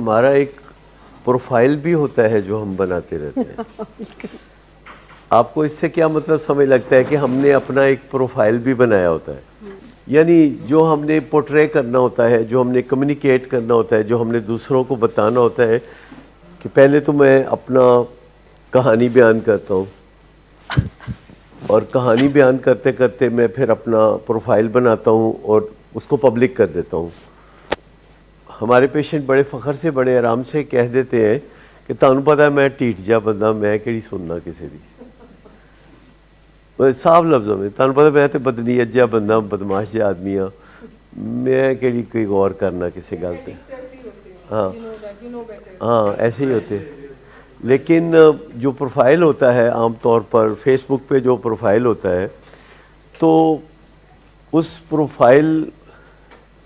ہمارا ایک پروفائل بھی ہوتا ہے جو ہم بناتے رہتے ہیں. آپ کو اس سے کیا مطلب سمجھ لگتا ہے کہ ہم نے اپنا ایک پروفائل بھی بنایا ہوتا ہے؟ یعنی جو ہم نے پورٹرے کرنا ہوتا ہے، جو ہم نے کمیونیکیٹ کرنا ہوتا ہے، جو ہم نے دوسروں کو بتانا ہوتا ہے کہ پہلے تو میں اپنا کہانی بیان کرتا ہوں، اور کہانی بیان کرتے کرتے میں پھر اپنا پروفائل بناتا ہوں اور اس کو پبلک کر دیتا ہوں. ہمارے پیشنٹ بڑے فخر سے بڑے آرام سے کہہ دیتے ہیں کہ تانوں پتہ ہے میں ٹھیٹ جا بندہ، میں کہڑی سننا کسی دی. صاف لفظوں میں تانوں پتہ میں تو بدنیت جا بندہ، بدماش جا آدمی ہاں، میں کہڑی کوئی غور کرنا کسی گل تے. ہاں ہاں ایسے ہی ہوتے. لیکن جو پروفائل ہوتا ہے عام طور پر فیس بک پہ جو پروفائل ہوتا ہے، تو اس پروفائل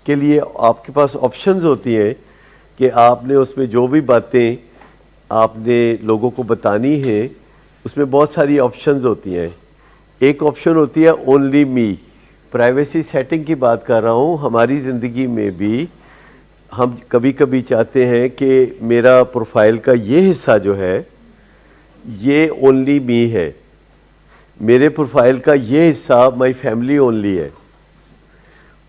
کے لیے آپ کے پاس آپشنز ہوتی ہیں کہ آپ نے اس میں جو بھی باتیں آپ نے لوگوں کو بتانی ہیں، اس میں بہت ساری آپشنز ہوتی ہیں. ایک آپشن ہوتی ہے اونلی می، پرائیویسی سیٹنگ کی بات کر رہا ہوں. ہماری زندگی میں بھی ہم کبھی کبھی چاہتے ہیں کہ میرا پروفائل کا یہ حصہ جو ہے یہ اونلی می ہے، میرے پروفائل کا یہ حصہ مائی فیملی اونلی ہے،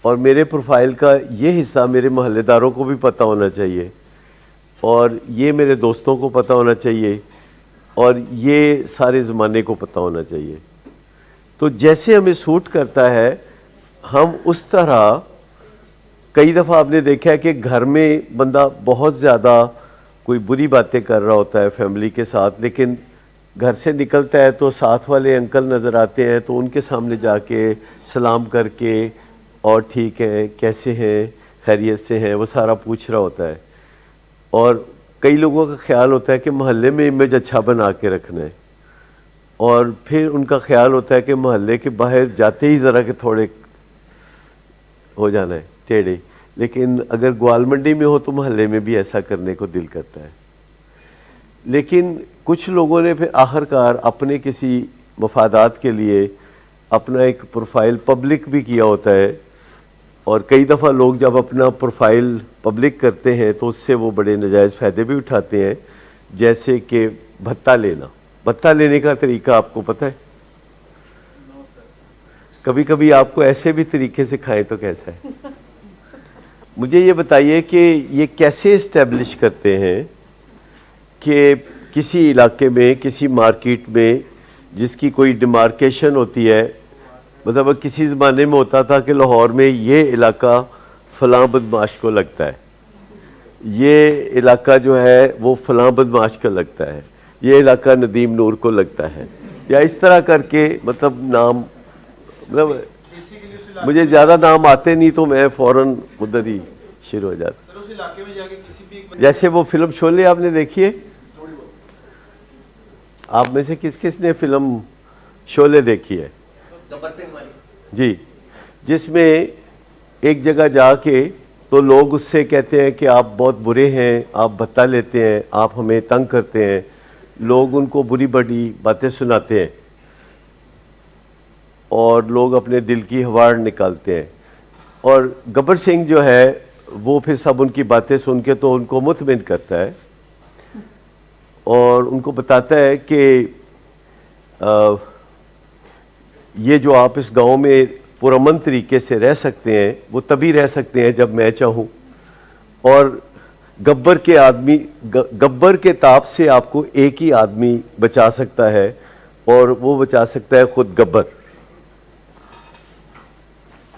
اور میرے پروفائل کا یہ حصہ میرے محلے داروں کو بھی پتہ ہونا چاہیے، اور یہ میرے دوستوں کو پتہ ہونا چاہیے، اور یہ سارے زمانے کو پتہ ہونا چاہیے. تو جیسے ہمیں سوٹ کرتا ہے ہم اس طرح. کئی دفعہ آپ نے دیکھا ہے کہ گھر میں بندہ بہت زیادہ کوئی بری باتیں کر رہا ہوتا ہے فیملی کے ساتھ، لیکن گھر سے نکلتا ہے تو ساتھ والے انکل نظر آتے ہیں تو ان کے سامنے جا کے سلام کر کے اور ٹھیک ہے کیسے ہیں خیریت سے ہیں وہ سارا پوچھ رہا ہوتا ہے. اور کئی لوگوں کا خیال ہوتا ہے کہ محلے میں امیج اچھا بنا کے رکھنا ہے، اور پھر ان کا خیال ہوتا ہے کہ محلے کے باہر جاتے ہی ذرا کہ تھوڑے ہو جانا ہے ٹیڑھے. لیکن اگر گوال منڈی میں ہو تو محلے میں بھی ایسا کرنے کو دل کرتا ہے. لیکن کچھ لوگوں نے پھر آخر کار اپنے کسی مفادات کے لیے اپنا ایک پروفائل پبلک بھی کیا ہوتا ہے، اور کئی دفعہ لوگ جب اپنا پروفائل پبلک کرتے ہیں تو اس سے وہ بڑے ناجائز فائدے بھی اٹھاتے ہیں. جیسے کہ بھتہ لینا. بھتہ لینے کا طریقہ آپ کو پتہ ہے؟ کبھی کبھی آپ کو ایسے بھی طریقے سے کھائیں تو کیسا ہے؟ مجھے یہ بتائیے کہ یہ کیسے اسٹیبلش کرتے ہیں کہ کسی علاقے میں کسی مارکیٹ میں جس کی کوئی ڈیمارکیشن ہوتی ہے، مطلب کسی زمانے میں ہوتا تھا کہ لاہور میں یہ علاقہ فلاں بدماش کو لگتا ہے، یہ علاقہ جو ہے وہ فلاں بدماش کا لگتا ہے، یہ علاقہ ندیم نور کو لگتا ہے، یا اس طرح کر کے مطلب نام، مطلب مجھے زیادہ نام آتے نہیں تو میں فوراً ادھر ہی شروع ہو جاتا. جیسے وہ فلم شولے آپ نے دیکھی ہے؟ آپ میں سے کس کس نے فلم شولے دیکھی ہے؟ جی، جس میں ایک جگہ جا کے تو لوگ اس سے کہتے ہیں کہ آپ بہت برے ہیں، آپ بھتہ لیتے ہیں، آپ ہمیں تنگ کرتے ہیں. لوگ ان کو بری بڑی باتیں سناتے ہیں اور لوگ اپنے دل کی ہواڑ نکالتے ہیں. اور گبر سنگھ جو ہے وہ پھر سب ان کی باتیں سن کے تو ان کو مطمئن کرتا ہے اور ان کو بتاتا ہے کہ یہ جو آپ اس گاؤں میں پرامن طریقے سے رہ سکتے ہیں وہ تبھی رہ سکتے ہیں جب میں چاہوں، اور گبر کے تاپ سے آپ کو ایک ہی آدمی بچا سکتا ہے، اور وہ بچا سکتا ہے خود گبر.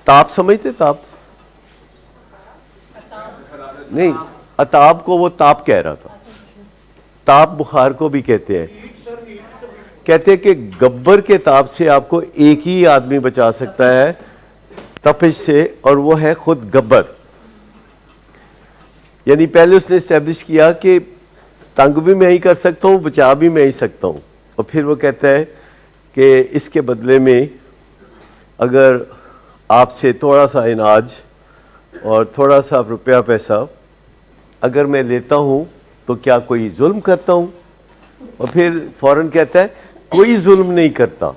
تاپ سمجھتے؟ تاپ نہیں، عطاب کو وہ تاپ کہہ رہا تھا. تاپ بخار کو بھی کہتے ہیں. کہتے ہیں کہ گبر کے تاپ سے آپ کو ایک ہی آدمی بچا سکتا ہے تپش سے، اور وہ ہے خود گبر. یعنی پہلے اس نے اسٹیبلش کیا کہ تنگ بھی میں ہی کر سکتا ہوں، بچا بھی میں ہی سکتا ہوں. اور پھر وہ کہتا ہے کہ اس کے بدلے میں اگر آپ سے تھوڑا سا اناج اور تھوڑا سا روپیہ پیسہ اگر میں لیتا ہوں تو کیا کوئی ظلم کرتا ہوں؟ اور پھر فوراً کہتا ہے کوئی ظلم نہیں کرتا.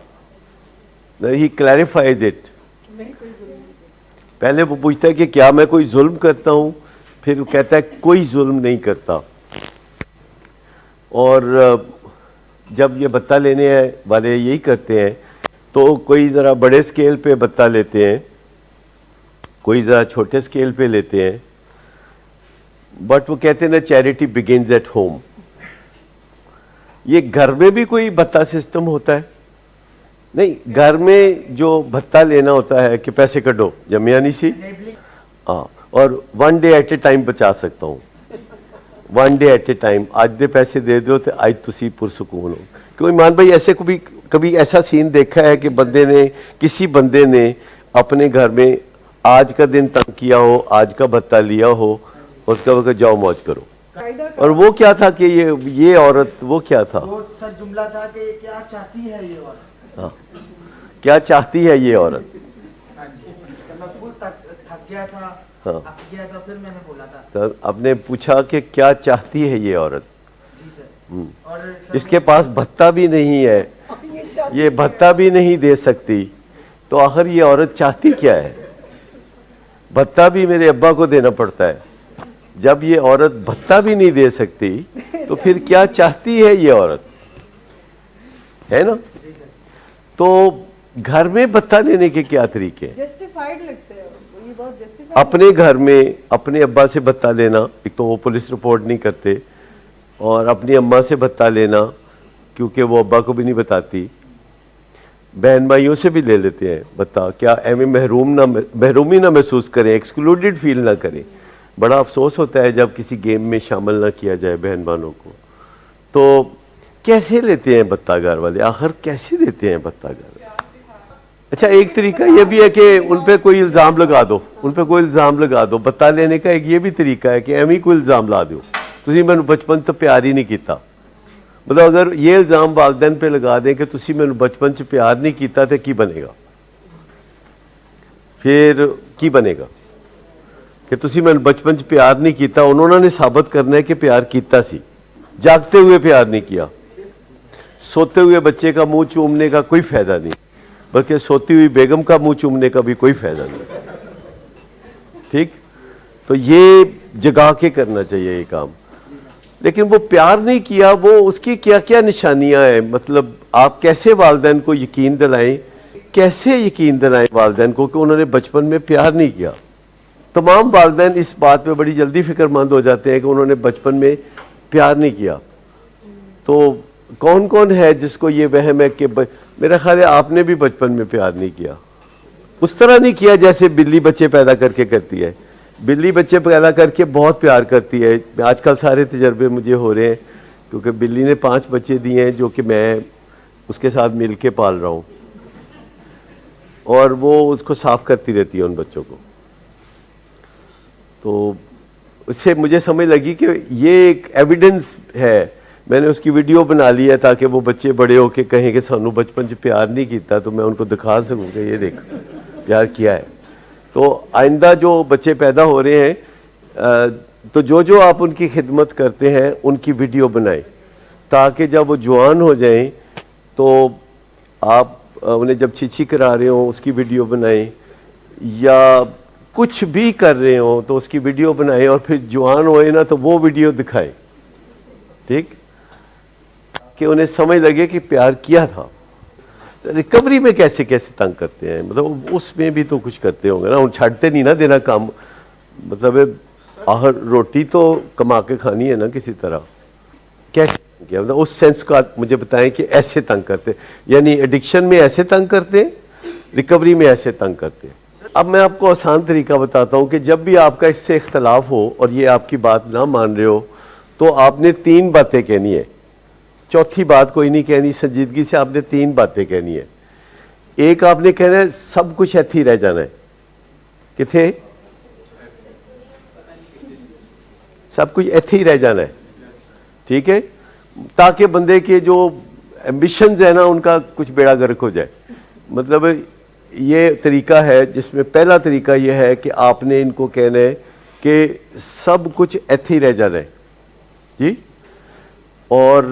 ہی کلیریفائز اٹ. پہلے وہ پوچھتا ہے کہ کیا میں کوئی ظلم کرتا ہوں؟ پھر وہ کہتا ہے کوئی ظلم نہیں کرتا. اور جب یہ بتہ لینے والے یہی کرتے ہیں تو کوئی ذرا بڑے سکیل پہ بتہ لیتے ہیں, کوئی ذرا چھوٹے سکیل پہ لیتے ہیں, بٹ وہ کہتے ہیں نا چیریٹی بگنز ایٹ ہوم. یہ گھر میں بھی کوئی بھتہ سسٹم ہوتا ہے؟ نہیں, گھر میں جو بھتہ لینا ہوتا ہے کہ پیسے کڈو جمعیہ نہیں سی, ہاں, اور 1 day at a time بچا سکتا ہوں, 1 day at a time, آج دے پیسے دے دو تو آج تسی پرسکون ہو. کیوں ایمان بھائی ایسے کبھی ایسا سین دیکھا ہے کہ کسی بندے نے اپنے گھر میں آج کا دن تنگ کیا ہو, آج کا بھتہ لیا ہو, اس کا وقت جاؤ موج کرو؟ اور وہ کیا تھا کہ یہ عورت, وہ کیا تھا, وہ سر جملہ تھا کہ کیا چاہتی ہے یہ عورت, ہاں, کیا چاہتی ہے یہ عورت. میں فل تھک گیا تھا, ہاں, پھر میں نے بولا تھا, تو آپ نے پوچھا کہ کیا چاہتی ہے یہ عورت. جی سر, اور اس کے پاس بھتہ بھی نہیں ہے, یہ بھتہ بھی نہیں دے سکتی, تو آخر یہ عورت چاہتی کیا ہے؟ بھتہ بھی میرے ابا کو دینا پڑتا ہے. جب یہ عورت بھتہ بھی نہیں دے سکتی تو پھر کیا چاہتی ہے یہ عورت, ہے نا؟ تو گھر میں بھتہ لینے کے کیا طریقے ہیں؟ اپنے گھر میں اپنے ابا سے بھتہ لینا, ایک تو وہ پولیس رپورٹ نہیں کرتے, اور اپنی اماں سے بھتہ لینا کیونکہ وہ ابا کو بھی نہیں بتاتی, بہن بھائیوں سے بھی لے لیتے ہیں بھتہ, کیا ایویں محرومی نہ محسوس کریں, ایکسکلوڈڈ فیل نہ کریں. بڑا افسوس ہوتا ہے جب کسی گیم میں شامل نہ کیا جائے بہن بھائیوں کو. تو کیسے لیتے ہیں بھتہ گھر والے, آخر کیسے لیتے ہیں بھتہ گھر والے؟ اچھا, ایک طریقہ یہ بھی ہے کہ ان پہ کوئی الزام لگا دو, بھتہ لینے کا ایک یہ بھی طریقہ ہے کہ ایویں کوئی الزام لا دو, تسی میں بچپن تو پیار ہی نہیں کیتا. مطلب اگر یہ الزام والدین پہ لگا دیں کہ تسی میں بچپن سے پیار نہیں کیتا تو کی بنے گا؟ پھر کی بنے گا کہ تسی میں بچپن سے پیار نہیں کیتا, انہوں نے ثابت کرنا ہے کہ پیار کیتا سی, جاگتے ہوئے پیار نہیں کیا. سوتے ہوئے بچے کا منہ چومنے کا کوئی فائدہ نہیں, بلکہ سوتی ہوئی بیگم کا منہ چومنے کا بھی کوئی فائدہ نہیں. ٹھیک, تو یہ جگا کے کرنا چاہیے یہ کام. لیکن وہ پیار نہیں کیا, وہ اس کی کیا کیا نشانیاں ہیں, مطلب آپ کیسے والدین کو یقین دلائیں, کیسے یقین دلائیں والدین کو کہ انہوں نے بچپن میں پیار نہیں کیا. تمام والدین اس بات پہ بڑی جلدی فکر مند ہو جاتے ہیں کہ انہوں نے بچپن میں پیار نہیں کیا. تو کون کون ہے جس کو یہ وہم ہے کہ میرا خیال ہے آپ نے بھی بچپن میں پیار نہیں کیا, اس طرح نہیں کیا جیسے بلی بچے پیدا کر کے کرتی ہے. بلی بچے پیدا کر کے بہت پیار کرتی ہے. آج کل سارے تجربے مجھے ہو رہے ہیں کیونکہ بلی نے 5 بچے دیے ہیں جو کہ میں اس کے ساتھ مل کے پال رہا ہوں, اور وہ اس کو صاف کرتی رہتی ہے ان بچوں کو. تو اس سے مجھے سمجھ لگی کہ یہ ایک ایویڈنس ہے. میں نے اس کی ویڈیو بنا لی ہے تاکہ وہ بچے بڑے ہو کے کہیں کہ سانو بچپن سے پیار نہیں کیتا, تو میں ان کو دکھا سکوں کہ یہ دیکھ پیار کیا ہے. تو آئندہ جو بچے پیدا ہو رہے ہیں تو جو آپ ان کی خدمت کرتے ہیں ان کی ویڈیو بنائیں, تاکہ جب وہ جوان ہو جائیں تو آپ انہیں جب چیچی کرا رہے ہوں اس کی ویڈیو بنائیں, یا کچھ بھی کر رہے ہوں تو اس کی ویڈیو بنائیں, اور پھر جوان ہوئے نا تو وہ ویڈیو دکھائیں. ٹھیک, کہ انہیں سمجھ لگے کہ پیار کیا تھا. ریکوری میں کیسے تنگ کرتے ہیں, مطلب اس میں بھی تو کچھ کرتے ہوں گے نا, ان چھاڑتے نہیں نا دینا کام, مطلب آخر روٹی تو کما کے کھانی ہے نا کسی طرح. کیسے کیا, مطلب اس سینس کا مجھے بتائیں کہ ایسے تنگ کرتے, یعنی ایڈکشن میں ایسے تنگ کرتے, ریکوری میں ایسے تنگ کرتے. اب میں آپ کو آسان طریقہ بتاتا ہوں کہ جب بھی آپ کا اس سے اختلاف ہو اور یہ آپ کی بات نہ مان رہے ہو تو آپ نے 3 باتیں کہنی ہے, چوتھی بات کوئی نہیں کہنی, سنجیدگی سے آپ نے 3 باتیں کہنی ہے. ایک آپ نے کہنا ہے سب کچھ ایتھی رہ جانا ہے, کتھے سب کچھ ایتھی رہ جانا ہے, ٹھیک ہے, تاکہ بندے کے جو ایمبیشنز ہیں نا ان کا کچھ بیڑا گرک ہو جائے. مطلب یہ طریقہ ہے جس میں پہلا طریقہ یہ ہے کہ آپ نے ان کو کہنا ہے کہ سب کچھ ایتھی رہ جانا ہے. جی, اور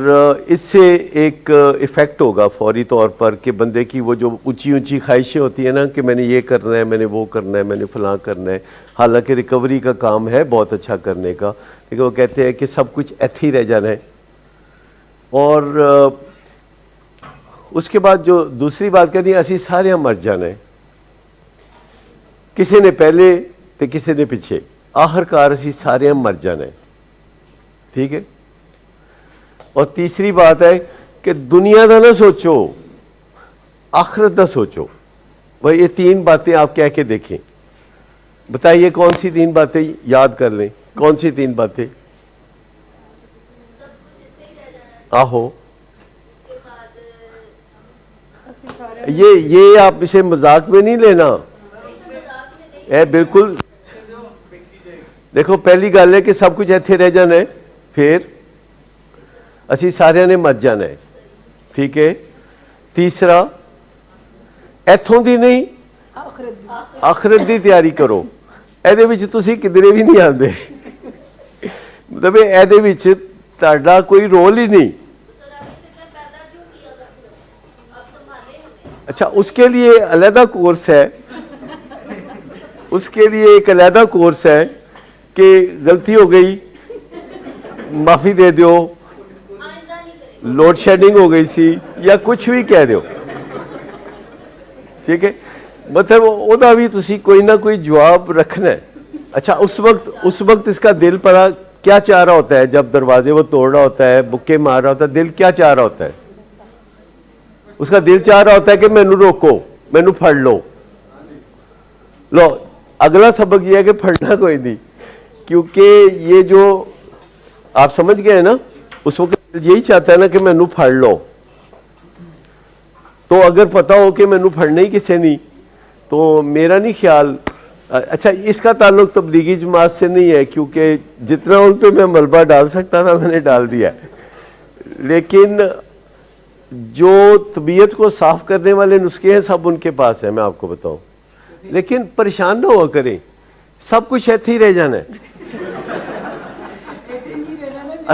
اس سے ایک ایفیکٹ ہوگا فوری طور پر کہ بندے کی وہ جو اونچی اونچی خواہشیں ہوتی ہیں نا کہ میں نے یہ کرنا ہے، میں نے وہ کرنا ہے، میں نے فلاں کرنا ہے، حالانکہ ریکوری کا کام ہے بہت اچھا کرنے کا، لیکن وہ کہتے ہیں کہ سب کچھ ایتھے ہی رہ جانا ہے۔ اور اس کے بعد جو دوسری بات کہتی ہیں اسی سارے مر جانا ہے، کسی نے پہلے تو کسی نے پیچھے، آخر کار اسی سارے مر جانا ہے، ٹھیک ہے۔ اور تیسری بات ہے کہ دنیا دا نہ سوچو، آخرت دا سوچو۔ بھائی یہ تین باتیں آپ کہہ کے دیکھیں، بتائیے کون سی تین باتیں یاد کر لیں، کون سی تین باتیں؟ آہو، یہ آپ اسے مذاق میں نہیں لینا، بالکل۔ دیکھو پہلی گل ہے کہ سب کچھ ایتھے رہ جانا ہے، پھر اسی سارے نے مر جانا ہے، ٹھیک ہے۔ تیسرا ایتھوں دی نہیں آخرت دی تیاری کرو، ایدے وچ تسی کدھرے بھی نہیں آندے، مطلب ایدے وچ تہاڈا کوئی رول ہی نہیں۔ اچھا اس کے لیے علیحدہ کورس ہے، اس کے لیے ایک علیحدہ کورس ہے کہ غلطی ہو گئی معافی دے دیو، لوڈ شیڈنگ ہو گئی سی یا کچھ بھی کہہ دیو، ٹھیک ہے۔ مطلب او دا بھی تسی کوئی نہ کوئی جواب رکھنا ہے۔ اچھا اس وقت اس کا دل پڑا کیا چاہ رہا ہوتا ہے، جب دروازے وہ توڑ رہا ہوتا ہے، بکے مار رہا ہوتا ہے، دل کیا چاہ رہا ہوتا ہے؟ اس کا دل چاہ رہا ہوتا ہے کہ مینو روکو، مینو پھڑ لو۔ اگلا سبق یہ ہے کہ پھڑنا کوئی نہیں، کیونکہ یہ جو آپ سمجھ گئے نا، اس وقت یہی چاہتا ہے نا کہ مینو پھڑ لو۔ تو اگر پتا ہو کہ مینو پھڑنا ہی کسے نہیں، تو میرا نہیں خیال، اچھا اس کا تعلق تبلیغی جماعت سے نہیں ہے، کیونکہ جتنا ان پہ میں ملبہ ڈال سکتا تھا میں نے ڈال دیا ہے، لیکن جو طبیعت کو صاف کرنے والے نسخے ہیں سب ان کے پاس ہیں، میں آپ کو بتاؤں۔ لیکن پریشان نہ ہوا کریں، سب کچھ ایتھے ہی رہ جانا ہے،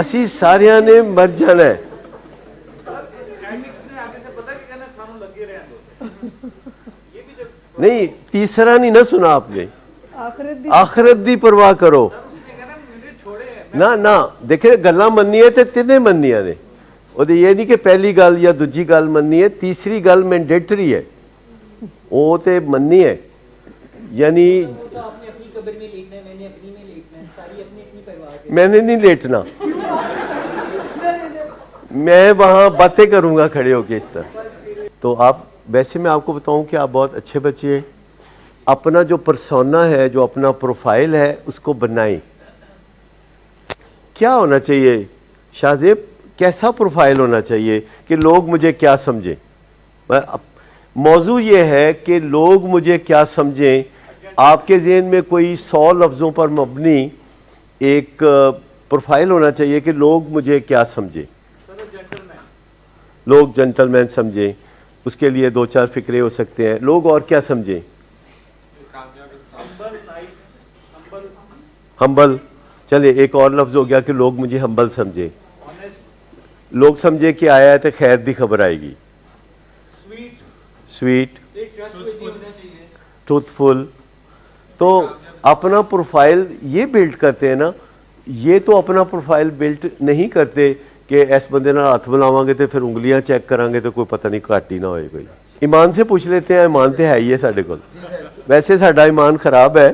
اسی ساریاں نے مر جانا ہے۔ نہیں تیسرا نہیں نہ سنا آپ نے، آخرت دی پرواہ کرو نہ دیکھیں گلاں مننی ہے تے تینے مننیاں نے، وہ یہ نہیں کہ پہلی گل یا دوجی گل مننی ہے، تیسری گل مینڈیٹری ہے، وہ تے مننی ہے، یعنی میں نے نہیں لیٹنا، میں وہاں باتیں کروں گا کھڑے ہو کے اس طرح۔ تو آپ ویسے میں آپ کو بتاؤں کہ آپ بہت اچھے بچے ہیں، اپنا جو پرسونا ہے، جو اپنا پروفائل ہے اس کو بنائیں۔ کیا ہونا چاہیے شاہ زیب، کیسا پروفائل ہونا چاہیے کہ لوگ مجھے کیا سمجھیں؟ موضوع یہ ہے کہ لوگ مجھے کیا سمجھیں۔ آپ کے ذہن میں کوئی 100 لفظوں پر مبنی ایک پروفائل ہونا چاہیے کہ لوگ مجھے کیا سمجھیں، لوگ جنٹل مین سمجھیں، اس کے لیے 2-4 فکرے ہو سکتے ہیں، لوگ اور کیا سمجھیں؟ ہمبل، چلے ایک اور لفظ ہو گیا کہ لوگ مجھے ہمبل سمجھیں، لوگ سمجھے کہ آیا ہے تو خیر دی خبر آئے گی، سویٹ، ٹروتھ فل۔ تو اپنا پروفائل یہ بیلڈ کرتے ہیں نا، یہ تو اپنا پروفائل بیلڈ نہیں کرتے کہ ایس بندے نال ہاتھ ملاواں گے تو پھر انگلیاں چیک کریں گے تو کوئی پتہ نہیں کاٹ ہی نہ ہوئے کوئی۔ ایمان سے پوچھ لیتے ہیں، ایمان تو ہے ہی ہے ساڈے کول، ویسے ساڈا ایمان خراب ہے،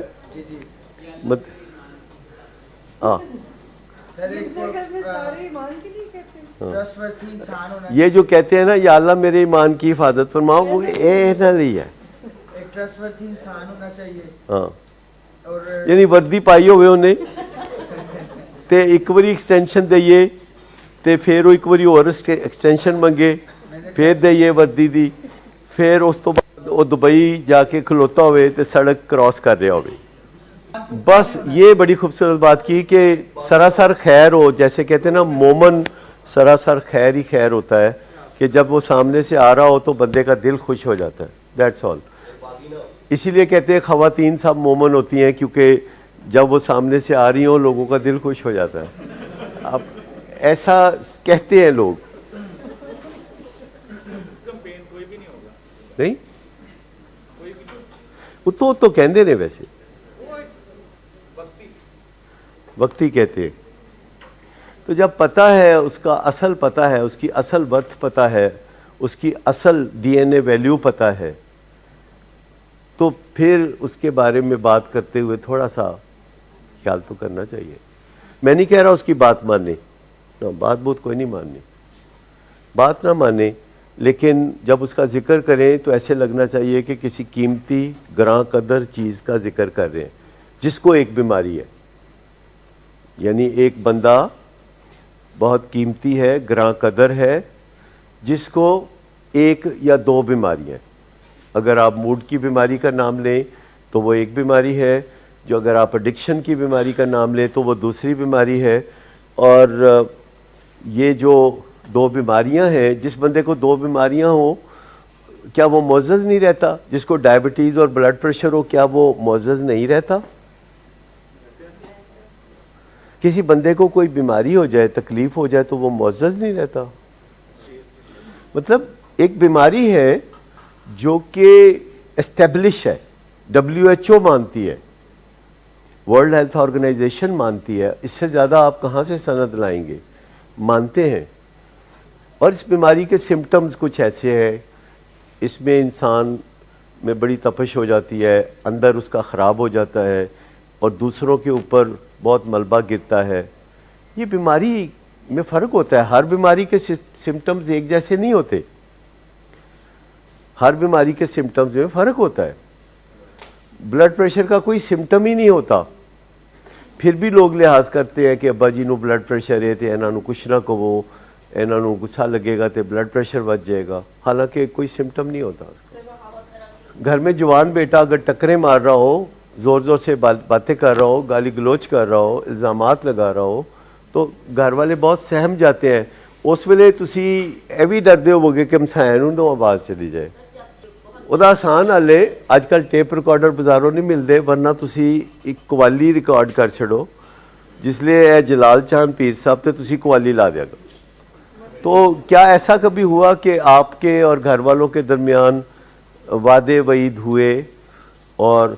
یہ جو کہتے ہیں نا یا اللہ میرے ایمان کی حفاظت فرما، وہ اے نہ رہی ہے، ایک ٹرسٹورتھی انسان ہونا چاہیے، ہاں اور یعنی وردی پائی ہوئے انہیں تے ایک باری ایکسٹینشن دئیے تے پھر وہ ایک باری اور ایکسٹینشن منگے، پھر دئیے وردی دی، پھر اس تو بعد وہ دبئی جا کے کھلوتا ہوئے تے سڑک کراس کر رہا ہوئے۔ بس یہ بڑی خوبصورت بات کی کہ سراسر خیر ہو، جیسے کہتے ہیں نا مومن سراسر خیر ہی خیر ہوتا ہے، کہ جب وہ سامنے سے آ رہا ہو تو بندے کا دل خوش ہو جاتا ہے، دیٹس آل۔ اسی لیے کہتے ہیں خواتین سب مومن ہوتی ہیں، کیونکہ جب وہ سامنے سے آ رہی ہوں لوگوں کا دل خوش ہو جاتا ہے۔ اب ایسا کہتے ہیں لوگ. نہیں وہ تو کہندے نے ویسے وقتی کہتے ہیں. تو جب پتہ ہے اس کا اصل پتہ ہے, اس کی اصل برتھ پتہ ہے, اس کی اصل ڈی این اے ویلیو پتہ ہے, تو پھر اس کے بارے میں بات کرتے ہوئے تھوڑا سا خیال تو کرنا چاہیے. میں نہیں کہہ رہا اس کی بات ماننے, بات بہت کوئی نہیں ماننی, بات نہ مانے, لیکن جب اس کا ذکر کریں تو ایسے لگنا چاہیے کہ کسی قیمتی گراں قدر چیز کا ذکر کر رہے ہیں جس کو ایک بیماری ہے. یعنی ایک بندہ بہت قیمتی ہے, گراں قدر ہے, جس کو ایک یا دو بیماریاں ہیں. اگر آپ موڈ کی بیماری کا نام لیں تو وہ ایک بیماری ہے, جو اگر آپ ایڈکشن کی بیماری کا نام لیں تو وہ دوسری بیماری ہے. اور یہ جو دو بیماریاں ہیں, جس بندے کو دو بیماریاں ہوں کیا وہ معزز نہیں رہتا؟ جس کو ڈائبٹیز اور بلڈ پریشر ہو کیا وہ معزز نہیں رہتا؟ کسی بندے کو کوئی بیماری ہو جائے, تکلیف ہو جائے تو وہ معزز نہیں رہتا. مطلب ایک بیماری ہے جو کہ اسٹیبلش ہے, WHO مانتی ہے, ورلڈ ہیلتھ آرگنائزیشن مانتی ہے, اس سے زیادہ آپ کہاں سے سند لائیں گے؟ مانتے ہیں. اور اس بیماری کے سمٹمز کچھ ایسے ہیں, اس میں انسان میں بڑی تپش ہو جاتی ہے, اندر اس کا خراب ہو جاتا ہے, اور دوسروں کے اوپر بہت ملبہ گرتا ہے. یہ بیماری میں فرق ہوتا ہے, ہر بیماری کے سمٹمز ایک جیسے نہیں ہوتے, ہر بیماری کے سمٹمز میں فرق ہوتا ہے. بلڈ پریشر کا کوئی سمٹم ہی نہیں ہوتا, پھر بھی لوگ لحاظ کرتے ہیں کہ ابا جی نو بلڈ پریشر ہے تو انہوں کچھ نہ کہو, انہوں غصہ لگے گا تو بلڈ پریشر بچ جائے گا, حالانکہ کوئی سمٹم نہیں ہوتا. گھر میں جوان بیٹا اگر ٹکریں مار رہا ہو, زور زور سے باتیں کر رہا ہو, گالی گلوچ کر رہا ہو, الزامات لگا رہا ہو, تو گھر والے بہت سہم جاتے ہیں. اس ویلے تسی یہ بھی ڈردے ہو گے کہ ہمسایوں نوں آواز چلی جائے. وہ آسان حل ہے, اج کل ٹیپ ریکارڈر بازاروں نہیں ملتے, ورنہ تسی ایک قوالی ریکارڈ کر چھڑو, جس لیے اے جلال چاند پیر صاحب تے تسی قوالی لا دیا کرو. تو کیا ایسا کبھی ہوا کہ آپ کے اور گھر والوں کے درمیان وعدے وعید ہوئے, اور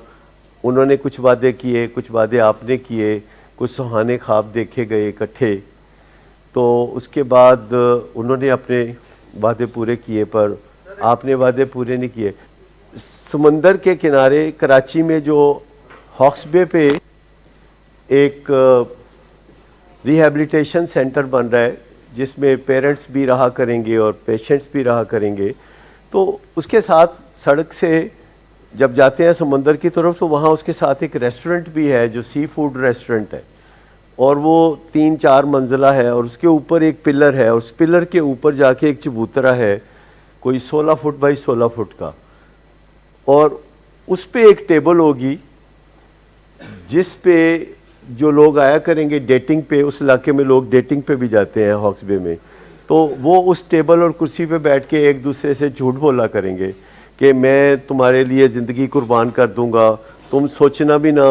انہوں نے کچھ وعدے کیے, کچھ وعدے آپ نے کیے, کچھ سہانے خواب دیکھے گئے اکٹھے, تو اس کے بعد انہوں نے اپنے وعدے پورے کیے پر آپ نے وعدے پورے نہیں کیے. سمندر کے کنارے کراچی میں جو ہاکس بے پہ ایک ریہیبلیٹیشن سینٹر بن رہا ہے, جس میں پیرنٹس بھی رہا کریں گے اور پیشنٹس بھی رہا کریں گے, تو اس کے ساتھ سڑک سے جب جاتے ہیں سمندر کی طرف تو وہاں اس کے ساتھ ایک ریسٹورنٹ بھی ہے جو سی فوڈ ریسٹورنٹ ہے, اور وہ 3-4 منزلہ ہے, اور اس کے اوپر ایک پلر ہے, اور اس پلر کے اوپر جا کے ایک چبوترا ہے کوئی 16 فٹ بائی 16 فٹ کا, اور اس پہ ایک ٹیبل ہوگی جس پہ جو لوگ آیا کریں گے ڈیٹنگ پہ, اس علاقے میں لوگ ڈیٹنگ پہ بھی جاتے ہیں ہاکس بے میں, تو وہ اس ٹیبل اور کرسی پہ بیٹھ کے ایک دوسرے سے جھوٹ بولا کریں گے کہ میں تمہارے لیے زندگی قربان کر دوں گا, تم سوچنا بھی نہ.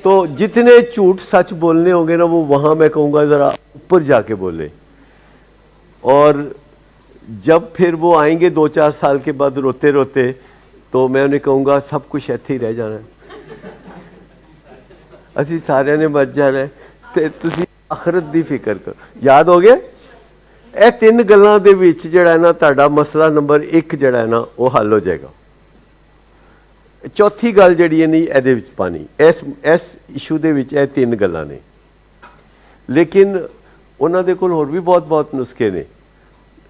تو جتنے جھوٹ سچ بولنے ہوں گے نا, وہ وہاں میں کہوں گا ذرا اوپر جا کے بولے. اور جب پھر وہ آئیں گے 2-4 سال کے بعد روتے روتے, تو میں انہیں کہوں گا سب کچھ ایتھے ہی رہ جانا ہے, اسی سارے نے مر جانا ہے, تے تسی آخرت دی فکر کرو. یاد ہو گیا؟ اے 3 گلاں دے وچ جڑا ہے نا تہاڈا مسئلہ نمبر 1 جڑا ہے نا وہ حل ہو جائے گا. چوتھی گل جڑی ہے نہیں ایدے وچ پانی, اس ایشو دے وچ اے 3 گلاں نے, لیکن انہاں دے کول ہور بھی بہت نسخے نے,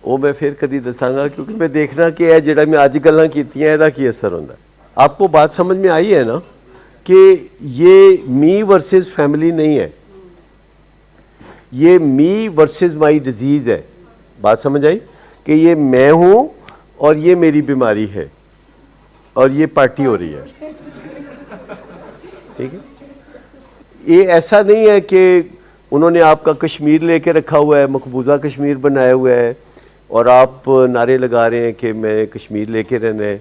وہ میں پھر کدی دساں گا, کیونکہ میں دیکھنا کہ اے جڑا میں اج گلاں کیتیاں ایدا کی اثر ہوندا ہے. آپ کو بات سمجھ میں آئی ہے نا کہ یہ می ورسز فیملی نہیں ہے, یہ می ورسز مائی ڈیزیز ہے. بات سمجھ آئی کہ یہ میں ہوں اور یہ میری بیماری ہے اور یہ پارٹی ہو رہی ہے. ٹھیک ہے, یہ ایسا نہیں ہے کہ انہوں نے آپ کا کشمیر لے کے رکھا ہوا ہے, مقبوضہ کشمیر بنایا ہوا ہے, اور آپ نعرے لگا رہے ہیں کہ میں کشمیر لے کے رہنا ہے.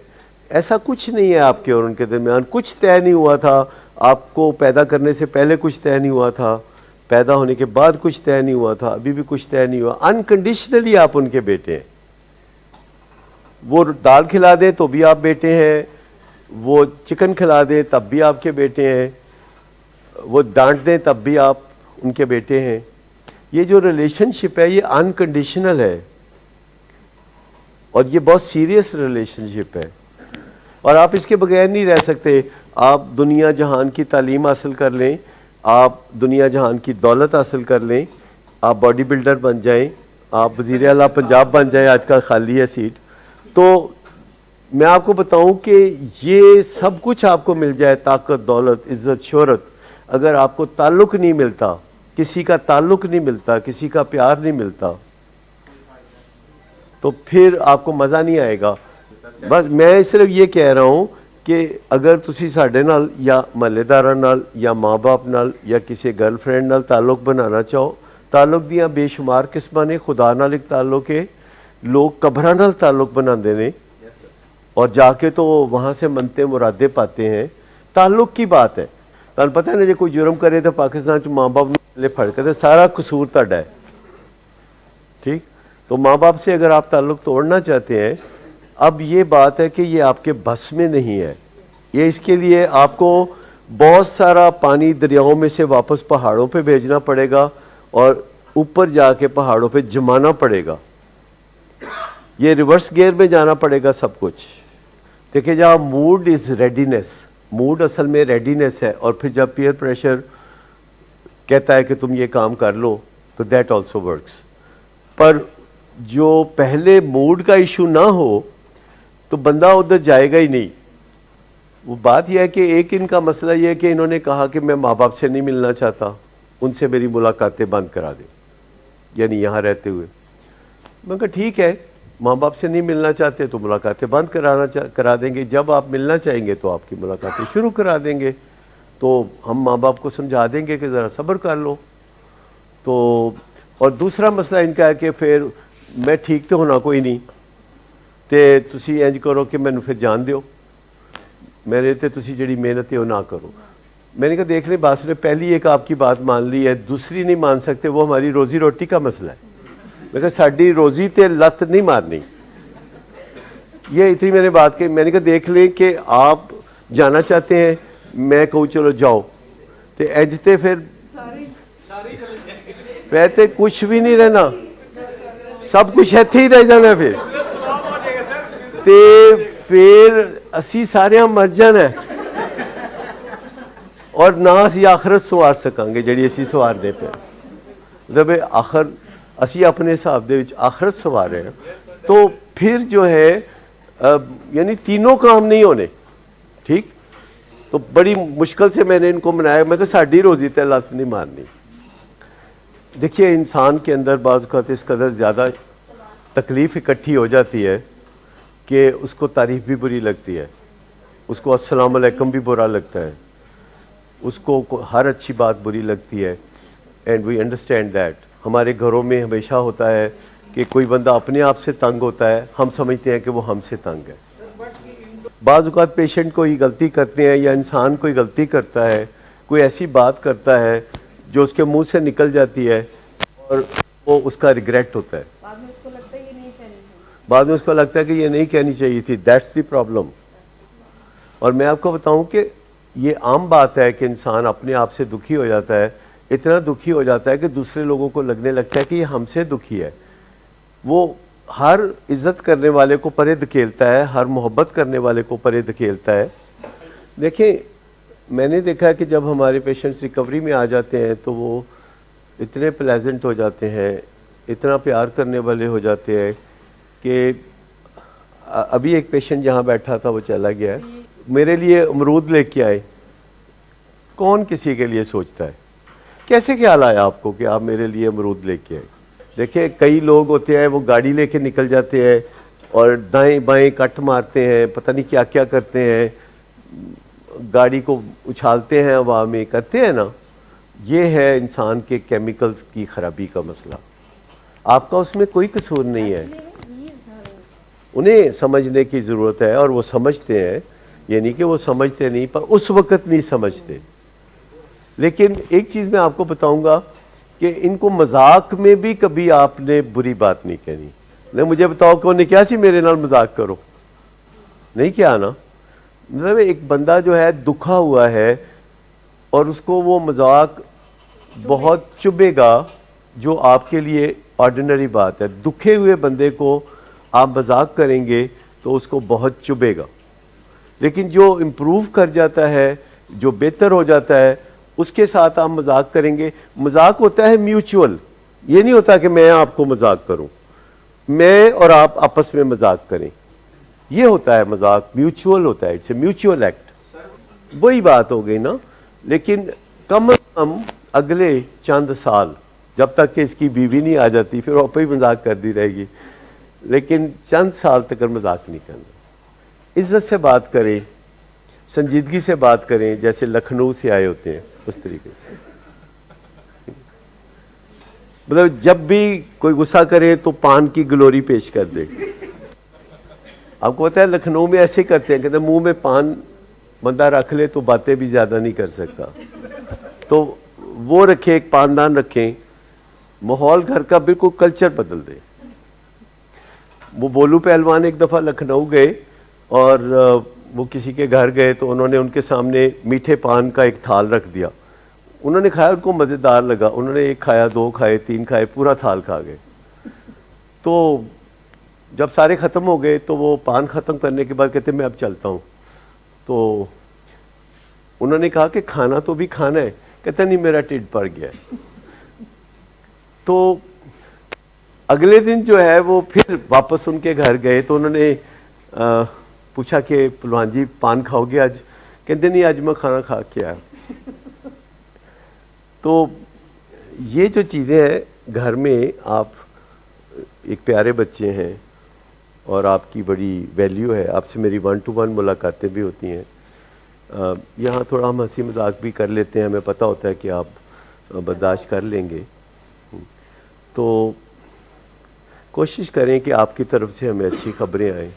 ایسا کچھ نہیں ہے آپ کے اور ان کے درمیان, کچھ طے نہیں ہوا تھا, آپ کو پیدا کرنے سے پہلے کچھ طے نہیں ہوا تھا, پیدا ہونے کے بعد کچھ طے نہیں ہوا تھا، ابھی بھی کچھ طے نہیں ہوا، انکنڈیشنلی آپ ان کے بیٹے ہیں. وہ دال کھلا دیں تو بھی آپ بیٹے ہیں، وہ چکن کھلا دیں تب بھی آپ کے بیٹے ہیں، وہ ڈانٹ دیں تب بھی آپ ان کے بیٹے ہیں. یہ جو ریلیشن شپ ہے یہ انکنڈیشنل ہے، اور یہ بہت سیریس ریلیشن شپ ہے، اور آپ اس کے بغیر نہیں رہ سکتے. آپ دنیا جہان کی تعلیم حاصل کر لیں، آپ دنیا جہان کی دولت حاصل کر لیں، آپ باڈی بلڈر بن جائیں، آپ وزیر اعلیٰ پنجاب بن جائیں، آج کل خالی ہے سیٹ، تو میں آپ کو بتاؤں کہ یہ سب کچھ آپ کو مل جائے، طاقت، دولت، عزت، شہرت، اگر آپ کو تعلق نہیں ملتا، کسی کا تعلق نہیں ملتا، کسی کا پیار نہیں ملتا، تو پھر آپ کو مزہ نہیں آئے گا. بس میں صرف یہ کہہ رہا ہوں کہ اگر تسی ساڈے نال یا محلے داراں نال یا ماں باپ نال یا کسی گرل فرینڈ نال تعلق بنانا چاہو، تعلق دیاں بے شمار قسماں نے. خدا نال ایک تعلق ہے، لوگ قبراں نال تعلق بناندے نے اور جا کے تو وہاں سے منتے مرادے پاتے ہیں. تعلق کی بات ہے. تانوں پتہ ہے نا، جے کوئی جرم کرے تو پاکستان چ ماں باپ نے پھڑ کے سارا قصور تہاڈا ہے. ٹھیک، تو ماں باپ سے اگر آپ تعلق توڑنا چاہتے ہیں، اب یہ بات ہے کہ یہ آپ کے بس میں نہیں ہے. یہ اس کے لیے آپ کو بہت سارا پانی دریاؤں میں سے واپس پہاڑوں پہ بھیجنا پڑے گا، اور اوپر جا کے پہاڑوں پہ جمانا پڑے گا. یہ ریورس گیئر میں جانا پڑے گا سب کچھ. دیکھیں جہاں موڈ از ریڈینس، موڈ اصل میں ریڈینس ہے، اور پھر جب پیئر پریشر کہتا ہے کہ تم یہ کام کر لو تو دیٹ آلسو ورکس. پر جو پہلے موڈ کا ایشو نہ ہو تو بندہ ادھر جائے گا ہی نہیں. وہ بات یہ ہے کہ ایک ان کا مسئلہ یہ ہے کہ انہوں نے کہا کہ میں ماں باپ سے نہیں ملنا چاہتا، ان سے میری ملاقاتیں بند کرا دیں، یعنی یہاں رہتے ہوئے. میں کہا ٹھیک ہے، ماں باپ سے نہیں ملنا چاہتے تو ملاقاتیں بند کرا دیں گے، جب آپ ملنا چاہیں گے تو آپ کی ملاقاتیں شروع کرا دیں گے. تو ہم ماں باپ کو سمجھا دیں گے کہ ذرا صبر کر لو. تو اور دوسرا مسئلہ ان کا ہے کہ پھر میں ٹھیک تو ہونا کوئی نہیں، تے تسی انج کرو کہ مینوں پھر جان دیو، میرے تے تسی جڑی محنت ہے وہ نہ کرو. میں نے کہا دیکھ لیں، باس نے پہلی ایک آپ کی بات مان لی ہے، دوسری نہیں مان سکتے، وہ ہماری روزی روٹی کا مسئلہ ہے. میں کہا ساڈی روزی تے لت نہیں مارنی. یہ اتنی میں نے بات کہی. میں نے کہا دیکھ لیں کہ آپ جانا چاہتے ہیں، میں کہوں چلو جاؤ، تے اج تے پھر تے کچھ بھی نہیں رہنا، سب کچھ ایتھے ہی رہ جانا. پھر اسی سارے مر جانا اور نہ اسی آخرت سوار سکاں گے جڑی اسی سوارنے پہ. مطلب آخر اسی اپنے حساب دے وچ آخرت سوار ہیں، تو پھر جو ہے یعنی تینوں کام نہیں ہونے. ٹھیک، تو بڑی مشکل سے میں نے ان کو منایا. میں کہ ساڈی روزی تے لت نہیں مارنی. دیکھیے انسان کے اندر بعض اوقات اس قدر زیادہ تکلیف اکٹھی ہو جاتی ہے کہ اس کو تعریف بھی بری لگتی ہے، اس کو السلام علیکم بھی برا لگتا ہے، اس کو ہر اچھی بات بری لگتی ہے. And we understand that. ہمارے گھروں میں ہمیشہ ہوتا ہے کہ کوئی بندہ اپنے آپ سے تنگ ہوتا ہے، ہم سمجھتے ہیں کہ وہ ہم سے تنگ ہے. بعض اوقات پیشنٹ کوئی غلطی کرتے ہیں یا انسان کوئی غلطی کرتا ہے، کوئی ایسی بات کرتا ہے جو اس کے منہ سے نکل جاتی ہے اور وہ اس کا ریگریٹ ہوتا ہے. بعد میں اس کو لگتا ہے کہ یہ نہیں کہنی چاہیے تھی. That's the problem. اور میں آپ کو بتاؤں کہ یہ عام بات ہے کہ انسان اپنے آپ سے دکھی ہو جاتا ہے، اتنا دکھی ہو جاتا ہے کہ دوسرے لوگوں کو لگنے لگتا ہے کہ یہ ہم سے دکھی ہے. وہ ہر عزت کرنے والے کو پرے دھکیلتا ہے، ہر محبت کرنے والے کو پرے دھکیلتا ہے. دیکھیں میں نے دیکھا ہے کہ جب ہمارے پیشنٹس ریکوری میں آ جاتے ہیں تو وہ اتنے پلیزنٹ ہو جاتے ہیں، اتنا پیار کرنے والے ہو جاتے ہیں کہ ابھی ایک پیشنٹ جہاں بیٹھا تھا وہ چلا گیا ہے، میرے لیے امرود لے کے آئے. کون کسی کے لیے سوچتا ہے؟ کیسے خیال آیا آپ کو کہ آپ میرے لیے امرود لے کے آئے؟ دیکھیں کئی لوگ ہوتے ہیں وہ گاڑی لے کے نکل جاتے ہیں اور دائیں بائیں کٹ مارتے ہیں، پتہ نہیں کیا کیا کرتے ہیں، گاڑی کو اچھالتے ہیں ہوا میں، کرتے ہیں نا. یہ ہے انسان کے کیمیکلز کی خرابی کا مسئلہ. آپ کا اس میں کوئی قصور نہیں ہے. انہیں سمجھنے کی ضرورت ہے اور وہ سمجھتے ہیں، یعنی کہ وہ سمجھتے نہیں پر اس وقت نہیں سمجھتے. لیکن ایک چیز میں آپ کو بتاؤں گا کہ ان کو مذاق میں بھی کبھی آپ نے بری بات نہیں کہنی. نہیں مجھے بتاؤ کہ انہیں کیا سی میرے نال مذاق کرو, نہیں کیا نا. مطلب ایک بندہ جو ہے دکھا ہوا ہے اور اس کو وہ مذاق بہت چبھے گا جو آپ کے لیے آرڈینری بات ہے. دکھے ہوئے بندے کو آپ مذاق کریں گے تو اس کو بہت چبھے گا. لیکن جو امپروو کر جاتا ہے, جو بہتر ہو جاتا ہے, اس کے ساتھ آپ مذاق کریں گے. مذاق ہوتا ہے میوچول, یہ نہیں ہوتا کہ میں آپ کو مذاق کروں, میں اور آپ آپس میں مذاق کریں. یہ ہوتا ہے مذاق, میوچول ہوتا ہے, اٹس اے میوچول ایکٹ. وہی بات ہو گئی نا. لیکن کم از کم اگلے چند سال, جب تک کہ اس کی بیوی نہیں آ جاتی پھر اوپر ہی مذاق کر دی رہے گی, لیکن چند سال تک مذاق نہیں کرنا. عزت سے بات کریں, سنجیدگی سے بات کریں, جیسے لکھنؤ سے آئے ہوتے ہیں اس طریقے سے. مطلب جب بھی کوئی غصہ کرے تو پان کی گلوری پیش کر دے. آپ کو پتہ ہے لکھنؤ میں ایسے کرتے ہیں, کہتے ہیں منہ میں پان بندہ رکھ لے تو باتیں بھی زیادہ نہیں کر سکتا, تو وہ رکھیں, ایک پاندان رکھیں, ماحول گھر کا بالکل کلچر بدل دے. وہ بولو پہلوان ایک دفعہ لکھنؤ گئے اور وہ کسی کے گھر گئے تو انہوں نے ان کے سامنے میٹھے پان کا ایک تھال رکھ دیا. انہوں نے کھایا, ان کو مزیدار لگا, انہوں نے ایک کھایا, دو کھائے, تین کھائے, پورا تھال کھا گئے. تو جب سارے ختم ہو گئے تو وہ پان ختم کرنے کے بعد کہتے میں اب چلتا ہوں. تو انہوں نے کہا کہ کھانا تو بھی کھانا ہے, کہتا نہیں میرا ٹھڈ بھر گیا ہے. تو اگلے دن جو ہے وہ پھر واپس ان کے گھر گئے تو انہوں نے پوچھا کہ پلوان جی پان کھاؤ گے آج؟ کہتے نہیں آج میں کھانا کھا کے آیا. تو یہ جو چیزیں ہیں گھر میں, آپ ایک پیارے بچے ہیں اور آپ کی بڑی ویلیو ہے, آپ سے میری 1-to-1 ملاقاتیں بھی ہوتی ہیں. یہاں تھوڑا ہم ہنسی مذاق بھی کر لیتے ہیں, ہمیں پتہ ہوتا ہے کہ آپ برداشت کر لیں گے. تو کوشش کریں کہ آپ کی طرف سے ہمیں اچھی خبریں آئیں.